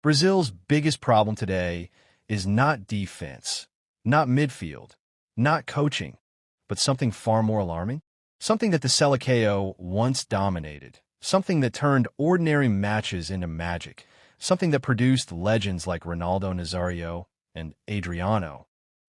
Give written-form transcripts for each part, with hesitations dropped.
Brazil's biggest problem today is not defense, not midfield, not coaching, but something far more alarming. Something that the Seleção once dominated. Something that turned ordinary matches into magic. Something that produced legends like Ronaldo Nazário and Adriano.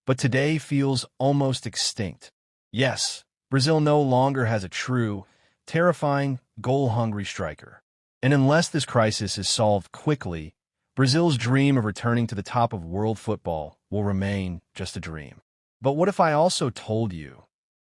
But today feels almost extinct. Yes, Brazil no longer has a true, terrifying, goal-hungry striker. And unless this crisis is solved quickly, Brazil's dream of returning to the top of world football will remain just a dream. But what if I also told you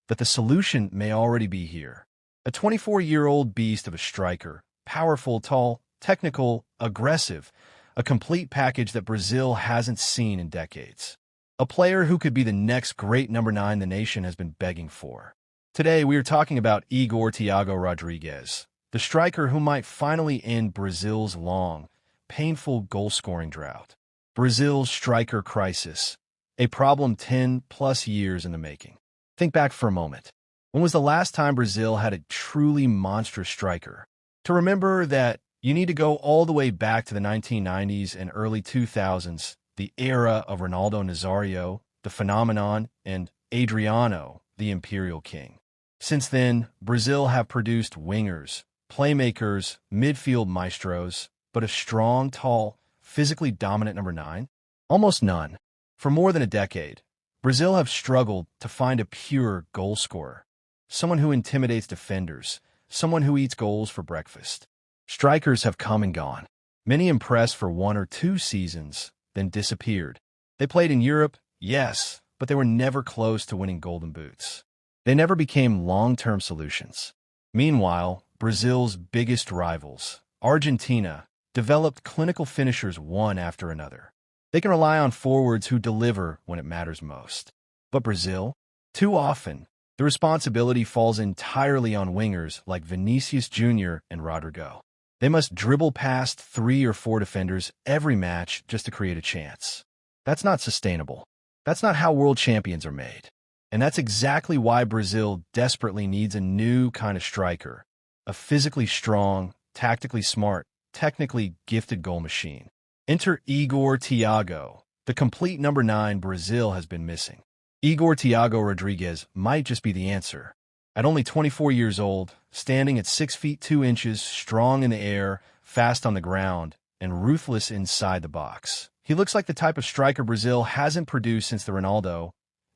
that the solution may already be here? A 24-year-old beast of a striker, powerful, tall, technical, aggressive, a complete package that Brazil hasn't seen in decades. A player who could be the next great number 9 the nation has been begging for. Today, we are talking about Igor Thiago Rodrigues, the striker who might finally end Brazil's long, painful goal-scoring drought. Brazil's striker crisis, a problem 10-plus years in the making. Think back for a moment. When was the last time Brazil had a truly monstrous striker? To remember that, you need to go all the way back to the 1990s and early 2000s, the era of Ronaldo Nazário, the phenomenon, and Adriano, the Imperial King. Since then, Brazil have produced wingers, playmakers, midfield maestros, but a strong, tall, physically dominant number 9? Almost none. For more than a decade, Brazil have struggled to find a pure goal scorer, someone who intimidates defenders, someone who eats goals for breakfast. Strikers have come and gone. Many impressed for 1 or 2 seasons, then disappeared. They played in Europe, yes, but they were never close to winning golden boots. They never became long-term solutions. Meanwhile, Brazil's biggest rivals, Argentina, developed clinical finishers one after another. They can rely on forwards who deliver when it matters most. But Brazil? Too often, the responsibility falls entirely on wingers like Vinicius Jr. and Rodrigo. They must dribble past 3 or 4 defenders every match just to create a chance. That's not sustainable. That's not how world champions are made. And that's exactly why Brazil desperately needs a new kind of striker. A physically strong, tactically smart, technically gifted goal machine. Enter Igor Thiago, the complete number 9 Brazil has been missing. Igor Thiago Rodrigues might just be the answer. At only 24 years old, standing at 6 feet 2 inches, strong in the air, fast on the ground, and ruthless inside the box, he looks like the type of striker Brazil hasn't produced since the Ronaldo,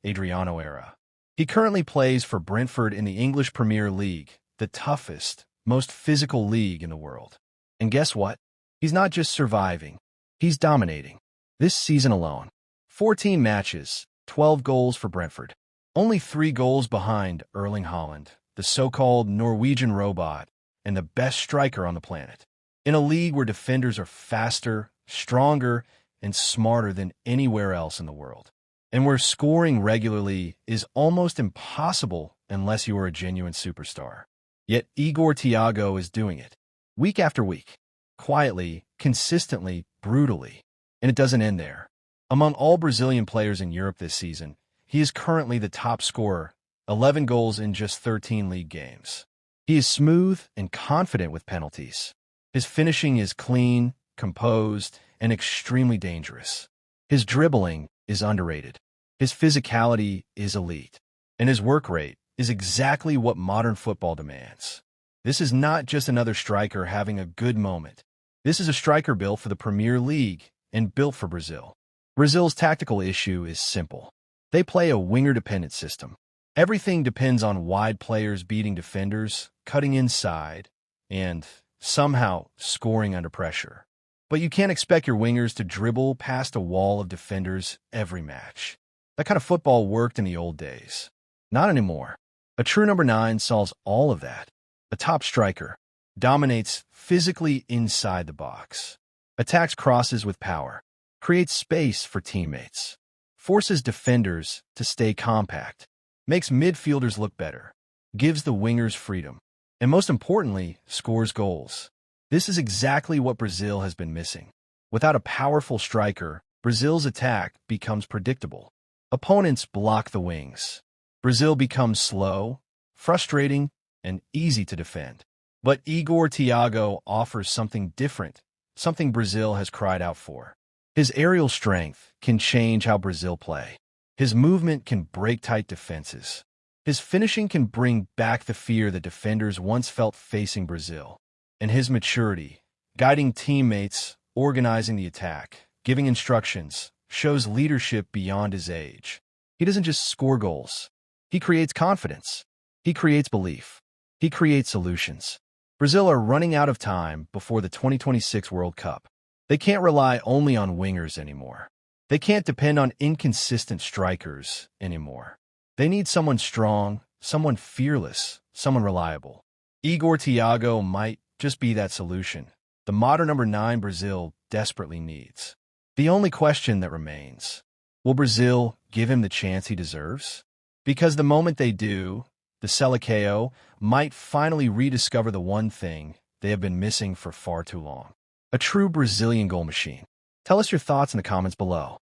Adriano era. He currently plays for Brentford in the English Premier League, the toughest, most physical league in the world. And guess what? He's not just surviving, he's dominating. This season alone, 14 matches, 12 goals for Brentford. Only 3 goals behind Erling Haaland, the so-called Norwegian robot, and the best striker on the planet. In a league where defenders are faster, stronger, and smarter than anywhere else in the world. And where scoring regularly is almost impossible unless you are a genuine superstar. Yet Igor Thiago is doing it. Week after week. Quietly, consistently, brutally. And it doesn't end there. Among all Brazilian players in Europe this season, he is currently the top scorer, 11 goals in just 13 league games. He is smooth and confident with penalties. His finishing is clean, composed, and extremely dangerous. His dribbling is underrated. His physicality is elite. And his work rate is exactly what modern football demands. This is not just another striker having a good moment. This is a striker built for the Premier League and built for Brazil. Brazil's tactical issue is simple. They play a winger-dependent system. Everything depends on wide players beating defenders, cutting inside, and somehow scoring under pressure. But you can't expect your wingers to dribble past a wall of defenders every match. That kind of football worked in the old days. Not anymore. A true number 9 solves all of that. A top striker dominates physically inside the box, attacks crosses with power, creates space for teammates, forces defenders to stay compact, makes midfielders look better, gives the wingers freedom, and most importantly, scores goals. This is exactly what Brazil has been missing. Without a powerful striker, Brazil's attack becomes predictable. Opponents block the wings. Brazil becomes slow, frustrating, and easy to defend. But Igor Thiago offers something different, something Brazil has cried out for. His aerial strength can change how Brazil play. His movement can break tight defenses. His finishing can bring back the fear that defenders once felt facing Brazil. And his maturity, guiding teammates, organizing the attack, giving instructions, shows leadership beyond his age. He doesn't just score goals. He creates confidence. He creates belief. He creates solutions. Brazil are running out of time before the 2026 World Cup. They can't rely only on wingers anymore. They can't depend on inconsistent strikers anymore. They need someone strong, someone fearless, someone reliable. Igor Thiago might just be that solution. The modern number 9 Brazil desperately needs. The only question that remains, will Brazil give him the chance he deserves? Because the moment they do, the Seleção might finally rediscover the one thing they have been missing for far too long. A true Brazilian goal machine. Tell us your thoughts in the comments below.